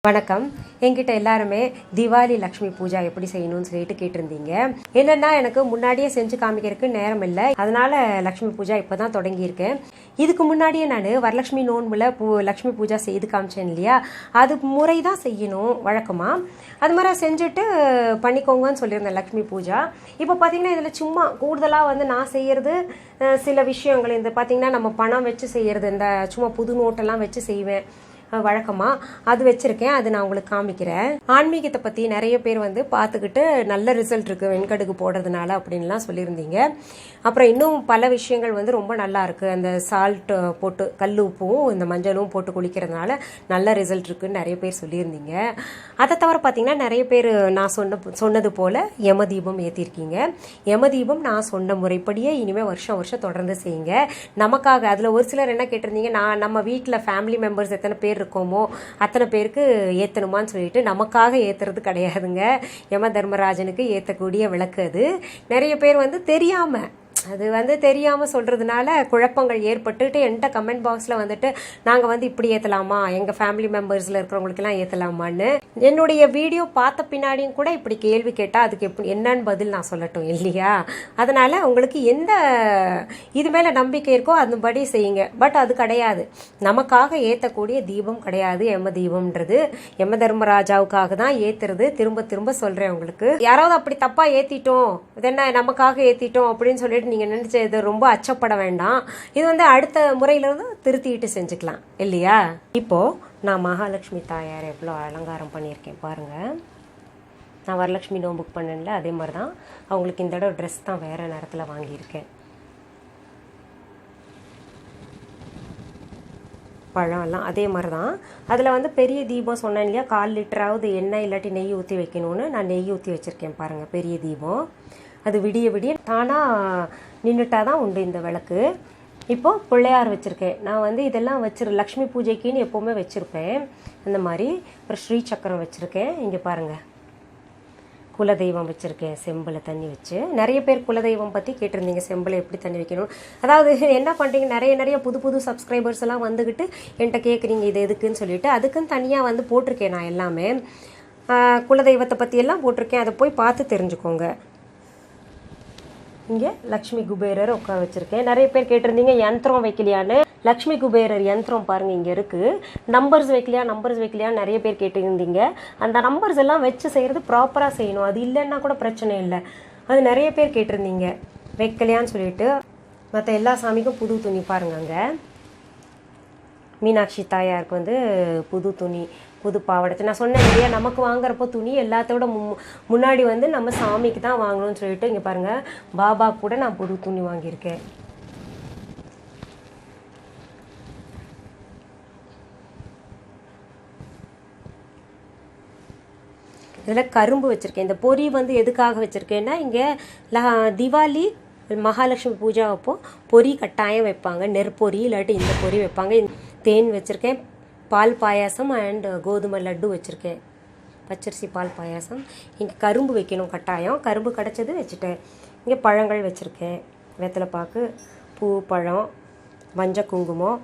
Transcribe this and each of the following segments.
வணக்கம். என்கிட்ட எல்லாருமே தீபாவளி லக்ஷ்மி பூஜா எப்படி செய்யணும்னு சொல்லிட்டு கேட்டிருந்தீங்க. என்னன்னா எனக்கு முன்னாடியே செஞ்சு காமிக்கிறதுக்கு நேரம் இல்லை, அதனால லக்ஷ்மி பூஜா இப்போதான் தொடங்கியிருக்கேன். இதுக்கு முன்னாடியே நான் வரலட்சுமி நோன்புல லக்ஷ்மி பூஜா செய்து காமிச்சேன் இல்லையா, அது முறை தான் செய்யணும் வழக்கமாக. அது மாதிரி செஞ்சுட்டு பண்ணிக்கோங்கன்னு சொல்லியிருந்தேன் லக்ஷ்மி பூஜா. இப்போ பார்த்தீங்கன்னா இதில் சும்மா கூடுதலாக நான் செய்கிறது சில விஷயங்கள். இந்த பார்த்தீங்கன்னா நம்ம பணம் வச்சு செய்கிறது, இந்த சும்மா புது நோட்டெல்லாம் வச்சு செய்வேன் வழக்கமாக, அது வச்சுருக்கேன். அது நான் உங்களுக்கு காமிக்கிறேன். ஆன்மீகத்தை பற்றி நிறைய பேர் பார்த்துக்கிட்டு நல்ல ரிசல்ட் இருக்குது வெண்கடுகு போடுறதுனால அப்படின்லாம் சொல்லியிருந்தீங்க. அப்புறம் இன்னும் பல விஷயங்கள் ரொம்ப நல்லா இருக்குது. அந்த சால்ட் போட்டு கல் உப்பும் இந்த மஞ்சளும் போட்டு குளிக்கிறதுனால நல்ல ரிசல்ட் இருக்குன்னு நிறைய பேர் சொல்லியிருந்தீங்க. அதை தவிர பார்த்தீங்கன்னா நிறைய பேர் நான் சொன்னது போல் யமதீபம் ஏற்றிருக்கீங்க. யமதீபம் நான் சொன்ன முறைப்படியே இனிமேல் வருஷம் வருஷம் தொடர்ந்து செய்யுங்க நமக்காக. அதில் ஒரு சிலர் என்ன கேட்டிருந்தீங்க, நம்ம வீட்டில் ஃபேமிலி மெம்பர்ஸ் எத்தனை பேர் இருக்கோமோ அத்தனை பேருக்கு ஏற்றணுமான்னு சொல்லிட்டு, நமக்காக ஏற்றுறது கிடையாதுங்க. யம தர்மராஜனுக்கு ஏற்றக்கூடிய விளக்கு அது. நிறைய பேர் அது தெரியாமல் சொல்கிறதுனால குழப்பங்கள் ஏற்பட்டுட்டு என்கிட்ட கமெண்ட் பாக்ஸில் நாங்கள் இப்படி ஏற்றலாமா, எங்கள் ஃபேமிலி மெம்பர்ஸில் இருக்கிறவங்களுக்கெல்லாம் ஏற்றலாமான்னு. என்னுடைய வீடியோ பார்த்த பின்னாடியும் கூட இப்படி கேள்வி கேட்டால் அதுக்கு என்னன்னு பதில் நான் சொல்லட்டும் இல்லையா? அதனால் உங்களுக்கு எந்த இது மேலே நம்பிக்கை இருக்கோ அதுபடி செய்யுங்க. பட் அது கிடையாது, நமக்காக ஏற்றக்கூடிய தீபம் கிடையாது யம தீபம்ன்றது. யம தர்மராஜாவுக்காக தான் ஏற்றுறது. திரும்ப திரும்ப சொல்கிறேன் உங்களுக்கு. யாராவது அப்படி தப்பாக ஏற்றிட்டோம், இது என்ன நமக்காக ஏற்றிட்டோம் அப்படின்னு சொல்லிட்டு நீங்கள் நினச்சி இது ரொம்ப அச்சப்பட வேண்டாம். இது அடுத்த முறையிலிருந்து திருத்திட்டு செஞ்சுக்கலாம் இல்லையா? இப்போது நான் மகாலட்சுமி தாயார் எவ்வளோ அலங்காரம் பண்ணியிருக்கேன் பாருங்கள். நான் வரலட்சுமி நோம்பு புக் பண்ணல, அதே மாதிரி தான் அவங்களுக்கு இந்த தடவை ட்ரெஸ் தான் வேறு நேரத்தில் வாங்கியிருக்கேன். பழம் எல்லாம் அதே மாதிரி தான். அதில் பெரிய தீபம் சொன்னேன் இல்லையா, 1/4 லிட்டராவது எண்ணெய் இல்லாட்டி நெய் ஊற்றி வைக்கணும்னு. நான் நெய் ஊற்றி வச்சுருக்கேன் பாருங்கள். பெரிய தீபம் அது விடிய விடிய தானாக நின்றுட்டா தான் உண்டு இந்த விளக்கு. இப்போது பிள்ளையார் வச்சுருக்கேன். நான் இதெல்லாம் லக்ஷ்மி பூஜைக்குன்னு எப்போவுமே வச்சுருப்பேன் அந்த மாதிரி. அப்புறம் ஸ்ரீ சக்கரம் வச்சுருக்கேன். இங்கே பாருங்கள், குலதெய்வம் வச்சுருக்கேன் செம்பில் தண்ணி வச்சு. நிறைய பேர் குலதெய்வம் பற்றி கேட்டிருந்தீங்க, செம்பில் எப்படி தண்ணி வைக்கணும். அதாவது என்ன பண்ணுறீங்க, நிறைய புது சப்ஸ்கிரைபர்ஸ் எல்லாம் வந்துக்கிட்டு என்கிட்ட கேட்குறீங்க இது எதுக்குன்னு சொல்லிட்டு. அதுக்குன்னு தனியாக போட்டிருக்கேன் நான் எல்லாமே. குலதெய்வத்தை பற்றியெல்லாம் போட்டிருக்கேன், அதை போய் பார்த்து தெரிஞ்சுக்கோங்க. இங்கே லக்ஷ்மி குபேரர் உட்கார வச்சுருக்கேன். நிறைய பேர் கேட்டிருந்தீங்க யந்திரம் வைக்கலையான்னு. லக்ஷ்மி குபேரர் யந்திரம் பாருங்கள் இங்கே இருக்குது. நம்பர்ஸ் வைக்கலையான்னு நிறைய பேர் கேட்டிருந்தீங்க. அந்த நம்பர்ஸ் எல்லாம் வச்சு செய்கிறது ப்ராப்பராக செய்யணும். அது இல்லைன்னா கூட பிரச்சனை இல்லை. அது நிறைய பேர் கேட்டிருந்தீங்க வைக்கலையான்னு சொல்லிட்டு. மற்ற எல்லா சாமிக்கும் புது துணி பாருங்க. அங்கே மீனாட்சி தாயாருக்கு புது துணி, புது பாவாடை. நான் சொன்னேன் இல்லையா, நமக்கு வாங்குறப்போ துணி எல்லாத்தோட முன்னாடி நம்ம சாமிக்கு தான் வாங்கணும்னு சொல்லிட்டு. இங்கே பாருங்கள், பாபா கூட நான் புது துணி வாங்கியிருக்கேன். இதில் கரும்பு வச்சுருக்கேன். இந்த பொரி எதுக்காக வச்சுருக்கேன்னா, இங்கே தீபாவளி மகாலட்சுமி பூஜா அப்போது பொரி கட்டாயம் வைப்பாங்க. நெற்பொரி இல்லாட்டி இந்த பொரி வைப்பாங்க. தேன் வச்சுருக்கேன். பால் பாயாசம் அண்ட் கோதுமை லட்டு வச்சுருக்கேன். பச்சரிசி பால் பாயாசம். இங்கே கரும்பு வைக்கணும் கட்டாயம். கரும்பு கிடச்சது வச்சுட்டேன். இங்கே பழங்கள் வச்சுருக்கேன். வெத்தலைப்பாக்கு, பூ, பழம், மஞ்சள் குங்குமம்.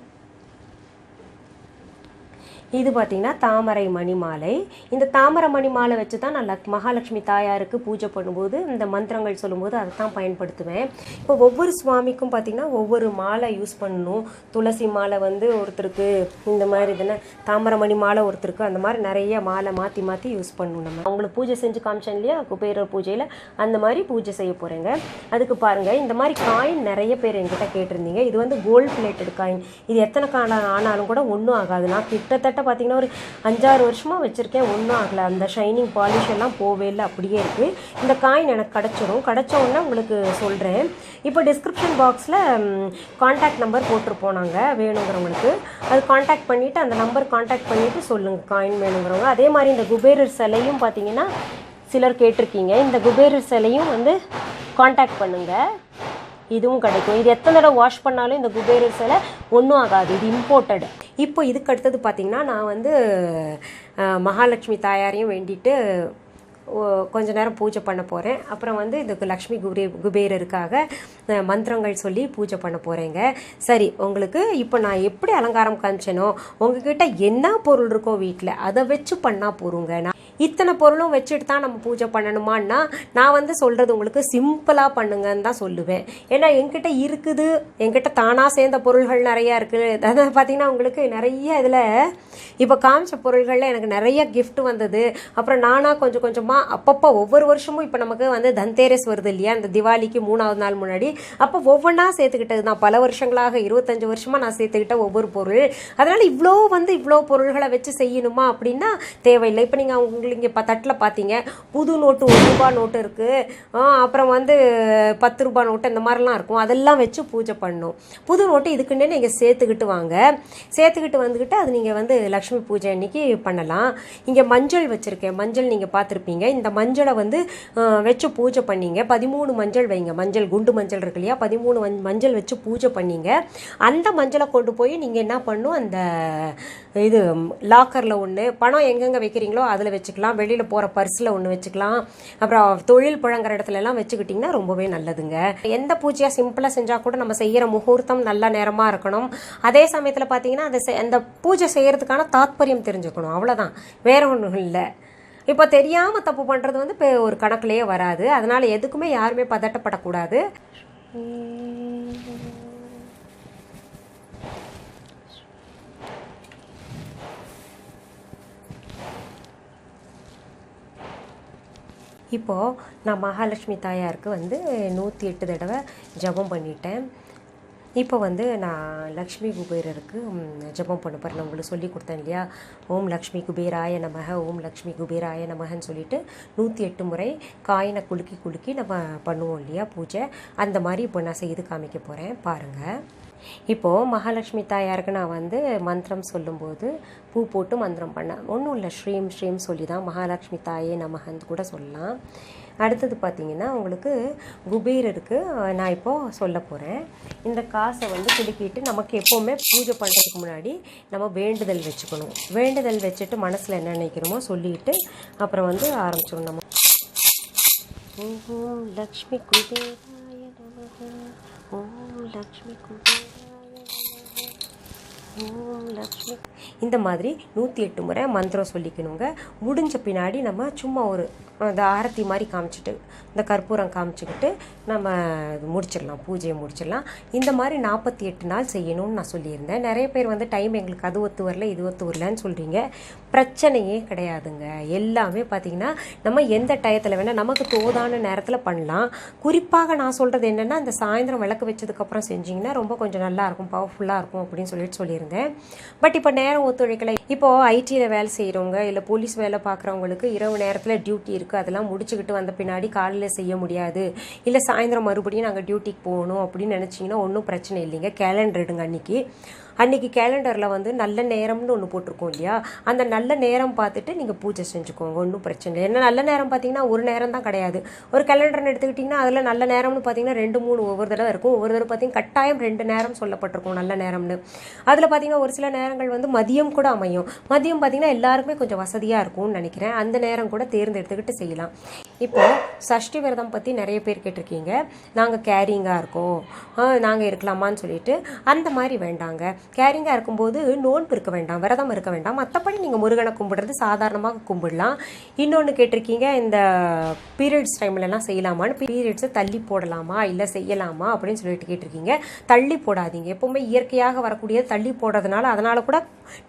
இது பார்த்திங்கன்னா தாமரை மணி மாலை. இந்த தாமரை மணி மாலை வச்சு தான் நான் மகாலட்சுமி தாயாருக்கு பூஜை பண்ணும்போது இந்த மந்திரங்கள் சொல்லும்போது அதை தான் பயன்படுத்துவேன். இப்போ ஒவ்வொரு சுவாமிக்கும் பார்த்திங்கன்னா ஒவ்வொரு மாலை யூஸ் பண்ணணும். துளசி மாலை ஒருத்தருக்கு, இந்த மாதிரி இதுன்னு தாமரை மணி மாலை ஒருத்தருக்கு, அந்த மாதிரி நிறைய மாலை மாற்றி யூஸ் பண்ணணும். நம்ம அவங்களுக்கு பூஜை செஞ்சு காமிச்சேன் இல்லையா குபேரர் பூஜையில், அந்த மாதிரி பூஜை செய்ய போகிறேங்க. அதுக்கு பாருங்கள், இந்த மாதிரி காயின் நிறைய பேர் என்கிட்ட கேட்டிருந்தீங்க. இது கோல்டு பிளேட்டட் காயின். இது எத்தனை காலம் ஆனாலும் கூட ஒன்றும் ஆகாது. நான் கிட்டத்தட்ட பார்த்தீங்கன்னா ஒரு 5-6 வருஷமாக வச்சுருக்கேன், ஒன்றும் ஆகலை. அந்த ஷைனிங் பாலிஷ் எல்லாம் போவே இல்லை, அப்படியே இருக்குது. இந்த காயின் எனக்கு கிடச்ச உடனே உங்களுக்கு சொல்கிறேன். இப்போ டிஸ்கிரிப்ஷன் பாக்ஸில் கான்டாக்ட் நம்பர் போட்டிருப்போம் நாங்கள், வேணுங்கிறவங்களுக்கு. அது கான்டாக்ட் பண்ணிவிட்டு, அந்த நம்பர் கான்டாக்ட் பண்ணிவிட்டு சொல்லுங்கள் காயின் வேணுங்கிறவங்க. அதே மாதிரி இந்த குபேரர் சிலையும் பார்த்தீங்கன்னா சிலர் கேட்டிருக்கீங்க. இந்த குபேரர் சிலையும் கான்டாக்ட் பண்ணுங்கள், இதுவும் கிடைக்கும். இது எத்தனை தடவை வாஷ் பண்ணாலும் இந்த குபேரர் சிலை ஒன்றும் ஆகாது, இது இம்போர்ட்டடு. இப்போ இதுக்கு அடுத்தது பார்த்திங்கன்னா நான் மகாலட்சுமி தாயாரையும் வேண்டிட்டு கொஞ்ச நேரம் பூஜை பண்ண போகிறேன். அப்புறம் வந்து இதுக்கு லக்ஷ்மி குபேரருக்காக மந்திரங்கள் சொல்லி பூஜை பண்ண போகிறேங்க. சரி, உங்களுக்கு இப்போ நான் எப்படி அலங்காரம் காமிச்சேனோ உங்ககிட்ட என்ன பொருள் இருக்கோ வீட்டில் அதை வச்சு பண்ணால் போகிறோங்க. நான் இத்தனை பொருளும் வச்சுட்டு தான் நம்ம பூஜை பண்ணணுமான்னா நான் வந்து சொல்கிறது உங்களுக்கு சிம்பிளாக பண்ணுங்கன்னு தான் சொல்லுவேன். ஏன்னா என்கிட்ட இருக்குது, என்கிட்ட தானாக சேர்ந்த பொருள்கள் நிறையா இருக்குது. அதாவது பார்த்திங்கன்னா உங்களுக்கு நிறைய இதில் இப்போ காமிச்ச பொருள்களில் எனக்கு நிறைய கிஃப்ட் வந்தது. அப்புறம் நானாக கொஞ்சம் கொஞ்சமாக அப்பப்போ ஒவ்வொரு வருஷமும் இப்போ நமக்கு வந்து தன்தேரஸ் வருது இல்லையா, இந்த திவாலிக்கு 3வது நாள் முன்னாடி, அப்போ ஒவ்வொன்றா சேர்த்துக்கிட்டது தான். பல வருஷங்களாக 25 வருஷமாக நான் சேர்த்துக்கிட்ட ஒவ்வொரு பொருள். அதனால் இவ்வளோ பொருள்களை வச்சு செய்யணுமா அப்படின்னா தேவையில்லை. இப்போ நீங்கள் உங்களுக்கு இப்போ தட்டில் பார்த்தீங்க புது நோட்டு 1 ரூபா நோட்டு இருக்குது, அப்புறம் வந்து 10 ரூபா நோட்டு இந்த மாதிரிலாம் இருக்கும். அதெல்லாம் வச்சு பூஜை பண்ணணும். புது நோட்டு இதுக்குன்னே நீங்கள் சேர்த்துக்கிட்டு வாங்க. சேர்த்துக்கிட்டு வந்துக்கிட்டு அது நீங்கள் வந்து லக்ஷ்மி பூஜை அன்னைக்கு பண்ணலாம். இங்கே மஞ்சள் வச்சுருக்கேன். மஞ்சள் நீங்கள் பார்த்துருப்பீங்க. இந்த மஞ்சளை வந்து வச்சு பூஜை பண்ணிங்க. 13 மஞ்சள் வைங்க. மஞ்சள் குண்டு மஞ்சள் இருக்கு இல்லையா, 13 மஞ்சள் வச்சு பூஜை பண்ணிங்க. அந்த மஞ்சளை கொண்டு போய் நீங்கள் என்ன பண்ணணும், அந்த இது லாக்கரில் ஒன்று, பணம் எங்கெங்கே வைக்கிறீங்களோ அதில் வச்சுக்கலாம். வெளியில் போகிற பர்ஸில் ஒன்று வச்சுக்கலாம். அப்புறம் தொழில் புழங்குற இடத்துலலாம் வச்சுக்கிட்டிங்கன்னா ரொம்பவே நல்லதுங்க. எந்த பூஜையாக சிம்பிளாக செஞ்சால் கூட நம்ம செய்கிற முகூர்த்தம் நல்ல நேரமாக இருக்கணும். அதே சமயத்தில் பார்த்தீங்கன்னா அந்த பூஜை செய்கிறதுக்கான தாத்பரியம் தெரிஞ்சுக்கணும். அவ்வளோதான், வேற ஒன்றும் இல்லை. இப்போ தெரியாமல் தப்பு பண்ணுறது வந்து இப்போ ஒரு கணக்குலேயே வராது. அதனால் எதுக்குமே யாருமே பதட்டப்படக்கூடாது. இப்போது நான் மகாலட்சுமி தாயாருக்கு வந்து 108 தடவை ஜபம் பண்ணிட்டேன். இப்போ வந்து நான் லக்ஷ்மி குபேரருக்கு ஜபம் பண்ண போகிறேன். நான் உங்களுக்கு சொல்லி கொடுத்தேன் இல்லையா, ஓம் லக்ஷ்மி குபேராய நமக, ஓம் லக்ஷ்மி குபேராய நமகன்னு சொல்லிட்டு 108 முறை காயினை குலுக்கி நம்ம பண்ணுவோம் இல்லையா பூஜை, அந்த மாதிரி இப்போ நான் செய்து காமிக்க போகிறேன் பாருங்கள். இப்போது மகாலட்சுமி தாயாருக்கு நான் வந்து மந்திரம் சொல்லும்போது பூ போட்டு மந்திரம் பண்ணேன். ஒன்றும் இல்லை, ஸ்ரீம் ஸ்ரீம் சொல்லி தான் மகாலட்சுமி தாயே நமகன்னு கூட சொல்லலாம். அடுத்தது பார்த்திங்கன்னா உங்களுக்கு குபேரருக்கு நான் இப்போது சொல்ல போகிறேன். இந்த காசை வந்து குலுக்கிட்டு நமக்கு எப்போவுமே பூஜை பண்ணுறதுக்கு முன்னாடி நம்ம வேண்டுதல் வச்சுக்கணும். வேண்டுதல் வச்சுட்டு மனசில் என்ன நினைக்கிறோமோ சொல்லிட்டு அப்புறம் வந்து ஆரம்பிச்சிடும். நம்ம ஓம் லக்ஷ்மி குபேராய நமக, ஓம் லக்ஷ்மி குபேராய ஓம் லக்ஷ்மி, இந்த மாதிரி 108 முறை மந்திரம் சொல்லிக்கணுங்க. முடிஞ்ச பின்னாடி நம்ம சும்மா ஒரு அந்த ஆரத்தி மாதிரி காமிச்சிட்டு இந்த கற்பூரம் காமிச்சிக்கிட்டு நம்ம முடிச்சிடலாம், பூஜையை முடிச்சிடலாம். இந்த மாதிரி 48 நாள் செய்யணும்னு நான் சொல்லியிருந்தேன். நிறைய பேர் வந்து டைம் எங்களுக்கு அது ஒத்து வரல இது ஒத்து வரலன்னு சொல்கிறீங்க. பிரச்சனையே கிடையாதுங்க. எல்லாமே பார்த்திங்கன்னா நம்ம எந்த டயத்தில் வேணால் நமக்கு தோதான நேரத்தில் பண்ணலாம். குறிப்பாக நான் சொல்கிறது என்னென்னா, இந்த சாயந்தரம் விளக்கு வச்சதுக்கப்புறம் செஞ்சிங்கன்னா ரொம்ப கொஞ்சம் நல்லாயிருக்கும், பவர்ஃபுல்லாக இருக்கும் அப்படின்னு சொல்லியிருந்தேன். பட் இப்போ நேரம் ஒத்துழைக்கலை. இப்போது ஐடியில் வேலை செய்கிறவங்க இல்லை போலீஸ் வேலை பார்க்குறவங்களுக்கு இரவு நேரத்தில் டியூட்டி இருக்குது, அதெல்லாம் முடிச்சுக்கிட்டு வந்த பின்னாடி காலையில் செய்ய முடியாது, இல்லை சாயந்தரம் மறுபடியும் நாங்கள் டியூட்டிக்கு போகணும் அப்படின்னு நினச்சிங்கன்னா ஒன்றும் பிரச்சனை இல்லைங்க. கேலண்டர் எடுங்க. அன்றைக்கி கேலண்டரில் வந்து நல்ல நேரம்னு ஒன்று போட்டிருக்கோம் இல்லையா, அந்த நல்ல நேரம் பார்த்துட்டு நீங்கள் பூஜை செஞ்சுக்கோங்க, ஒன்றும் பிரச்சனை இல்லை. ஏன்னா நல்ல நேரம் பார்த்திங்கன்னா ஒரு நேரம் தான் கிடையாது. ஒரு கேலண்டர்னு எடுத்துக்கிட்டிங்கன்னா அதில் நல்ல நேரம்னு பார்த்திங்கன்னா 2-3 ஒவ்வொரு தடவை இருக்கும். ஒவ்வொரு தடவை பார்த்திங்கன்னா கட்டாயம் 2 நேரம் சொல்லப்பட்டிருக்கும் நல்ல நேரம்னு. அதில் பார்த்திங்கன்னா ஒரு சில நேரங்கள் வந்து மதியம் கூட அமையும். மதியம் பார்த்திங்கன்னா எல்லாருக்குமே கொஞ்சம் வசதியாக இருக்கும்னு நினைக்கிறேன். அந்த நேரம் கூட தேர்ந்தெடுத்துக்கிட்டு செய்யலாம். இப்போது சஷ்டி விரதம் பற்றி நிறைய பேர் கேட்டிருக்கீங்க. நாங்கள் கேரிங்காக இருக்கோம், நாங்கள் இருக்கலாமான்னு சொல்லிட்டு. அந்த மாதிரி வேண்டாங்க. கேரிங்காக இருக்கும்போது நோன்பு இருக்க வேண்டாம், விரதம் இருக்க வேண்டாம். மற்றபடி நீங்கள் முருகனை கும்பிடுறது சாதாரணமாக கும்பிடலாம். இன்னொன்று கேட்டிருக்கீங்க, இந்த பீரியட்ஸ் டைம்லலாம் செய்யலாமான்னு. பீரியட்ஸை தள்ளி போடலாமா இல்லை செய்யலாமா அப்படின்னு சொல்லிட்டு கேட்டிருக்கீங்க. தள்ளி போடாதீங்க. எப்போவுமே இயற்கையாக வரக்கூடியது தள்ளி போடுறதுனால அதனால் கூட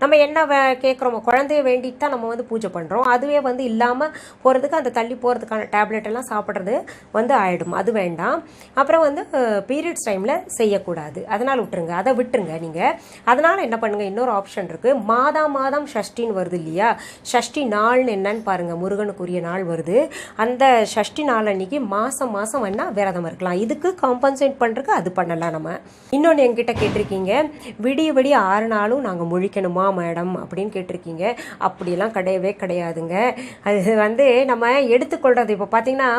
நம்ம என்ன கேட்குறோமோ குழந்தைய வேண்டிட்டு தான் நம்ம வந்து பூஜை பண்ணுறோம். அதுவே வந்து இல்லாமல் போகிறதுக்கு அந்த தள்ளி போகிறதுக்கான டேப்லெட் எல்லாம் சாப்பிட்றது வந்து ஆகிடும். அது வேண்டாம். அப்புறம் வந்து பீரியட்ஸ் டைமில் செய்யக்கூடாது, அதனால் விட்டுருங்க, அதை விட்டுருங்க நீங்கள். அதனால் என்ன பண்ணுங்கள், இன்னொரு ஆப்ஷன் இருக்குது. மாதம் ஷஷ்டின்னு வருது இல்லையா, ஷஷ்டி நாள்னு என்னன்னு பாருங்கள். முருகனுக்குரிய நாள் வருது. அந்த ஷஷ்டி நாள் அன்றைக்கி மாதம் வேணால் விரதம் இருக்கலாம். இதுக்கு காம்பன்சேட் பண்ணுறதுக்கு அது பண்ணலாம் நம்ம. இன்னொன்று என்கிட்ட கேட்டிருக்கீங்க, விடிய 6 நாளும் நாங்கள் முழிக்கணுமா மேடம் அப்படின்னு கேட்டிருக்கீங்க. அப்படியெல்லாம் கிடையவே கிடையாதுங்க. அது வந்து நம்ம எடுத்துக்கொள்கிறது. இப்போ பார்த்திங்கன்னா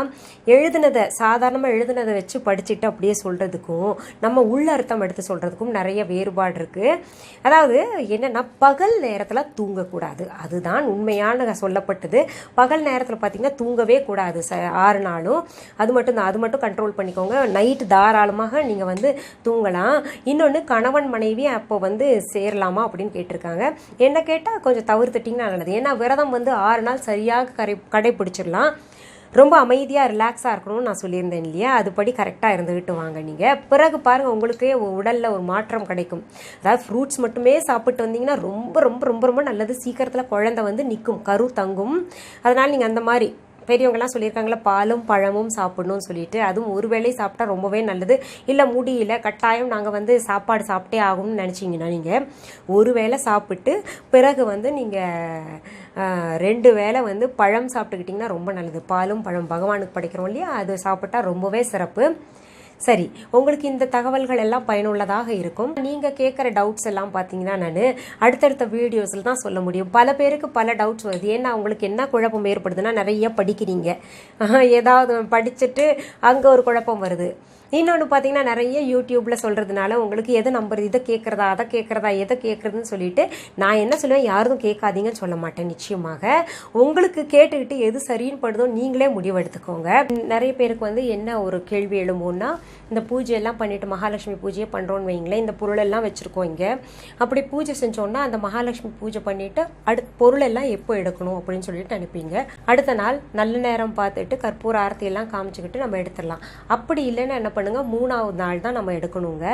சாதாரணமாக எழுதுனதை வச்சு படிச்சுட்டு அப்படியே சொல்கிறதுக்கும் நம்ம உள்ள அர்த்தம் எடுத்து சொல்கிறதுக்கும் நிறைய வேறுபாடு இருக்குது. இருக்குது. அதாவது என்னென்னா பகல் நேரத்தில் தூங்கக்கூடாது, அதுதான் உண்மையான சொல்லப்பட்டது. பகல் நேரத்தில் பார்த்திங்கன்னா தூங்கவே கூடாது 6 நாளும். அது மட்டும் கண்ட்ரோல் பண்ணிக்கோங்க. நைட்டு தாராளமாக நீங்கள் வந்து தூங்கலாம். இன்னொன்று கணவன் மனைவி அப்போ வந்து சேரலாமா அப்படின்னு கேட்டிருக்காங்க. என்ன கேட்டால் கொஞ்சம் தவிர்த்துட்டிங்கன்னா நல்லது. ஏன்னா விரதம் வந்து 6 நாள் சரியாக கடைப்பிடிச்சிடலாம். ரொம்ப அமைதியாக ரிலாக்ஸாக இருக்கணும்னு நான் சொல்லியிருந்தேன் இல்லையா, அதுபடி கரெக்டாக இருந்துக்கிட்டு வாங்க நீங்கள். பிறகு பாருங்கள் உங்களுக்கே உடலில் ஒரு மாற்றம் கிடைக்கும். அதாவது ஃப்ரூட்ஸ் மட்டுமே சாப்பிட்டு வந்தீங்கன்னா ரொம்ப ரொம்ப ரொம்ப ரொம்ப நல்லது. சீக்கிரத்தில் குழந்தை வந்து நிற்கும், கரு தங்கும். அதனால் நீங்கள் அந்த மாதிரி பெரியவங்கலாம் சொல்லியிருக்காங்களா பாலும் பழமும் சாப்பிடணும்னு சொல்லிட்டு, அதுவும் ஒரு வேளை சாப்பிட்டா ரொம்பவே நல்லது. இல்லை முடியல கட்டாயம் நாங்கள் வந்து சாப்பாடு சாப்பிட்டே ஆகும்னு நினச்சிங்கன்னா நீங்கள் ஒரு வேளை சாப்பிட்டு பிறகு வந்து நீங்கள் 2 வேளை வந்து பழம் சாப்பிட்டுக்கிட்டிங்கன்னா ரொம்ப நல்லது. பாலும் பழம் பகவானுக்கு படைக்கிறோம் இல்லையா, அது சாப்பிட்டா ரொம்பவே சிறப்பு. சரி, உங்களுக்கு இந்த தகவல்கள் எல்லாம் பயனுள்ளதாக இருக்கும். நீங்கள் கேட்குற டவுட்ஸ் எல்லாம் பார்த்தீங்கன்னா நான் அடுத்தடுத்த வீடியோஸில் தான் சொல்ல முடியும். பல பேருக்கு பல டவுட்ஸ் வருது. ஏன்னா உங்களுக்கு என்ன குழப்பம் ஏற்படுதுன்னா, நிறைய படிக்கிறீங்க, ஏதாவது படிச்சுட்டு அங்கே ஒரு குழப்பம் வருது. இன்னொன்று பார்த்தீங்கன்னா நிறைய யூடியூப்பில் சொல்கிறதுனால உங்களுக்கு எதை நம்புறது, இதை கேட்குறதா அதை கேட்குறதா எதை கேட்குறதுன்னு சொல்லிட்டு நான் என்ன சொல்லுவேன், யாரும் கேட்காதீங்கன்னு சொல்ல மாட்டேன். நிச்சயமாக உங்களுக்கு கேட்டுக்கிட்டு எது சரின்னு படுதோ நீங்களே முடிவெடுத்துக்கோங்க. நிறைய பேருக்கு வந்து என்ன ஒரு கேள்வி எழும்போன்னா, இந்த பூஜையெல்லாம் பண்ணிவிட்டு மகாலட்சுமி பூஜையை பண்ணுறோன்னு வைங்களேன், இந்த பொருளெல்லாம் வச்சுருக்கோம் இங்கே, அப்படி பூஜை செஞ்சோன்னா அந்த மகாலட்சுமி பூஜை பண்ணிவிட்டு அடுத்த பொருளெல்லாம் எப்போ எடுக்கணும் அப்படின்னு சொல்லிட்டு அனுப்பிங்க. அடுத்த நாள் நல்ல நேரம் பார்த்துட்டு கற்பூர ஆரத்தியெல்லாம் காமிச்சிக்கிட்டு நம்ம எடுத்துடலாம். அப்படி இல்லைன்னா என்ன பண்ணுங்க, 3வது நாள் தான் நம்ம எடுக்கணுங்க.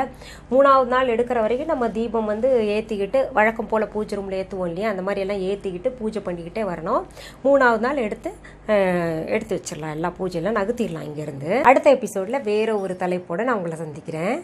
3வது நாள் எடுக்கிற வரைக்கும் நம்ம தீபம் வந்து ஏற்றிக்கிட்டு வழக்கம் போல் பூஜை ரூமில் ஏற்றுவோம் இல்லையா, அந்த மாதிரி எல்லாம் ஏற்றிக்கிட்டு பூஜை பண்ணிக்கிட்டே வரணும். 3வது நாள் எடுத்து வச்சிடலாம். எல்லா பூஜையெல்லாம் நகர்த்திடலாம் இங்கேருந்து. அடுத்த எபிசோடில் வேற ஒரு தலைப்போடு நான் உங்களை சந்திக்கிறேன்.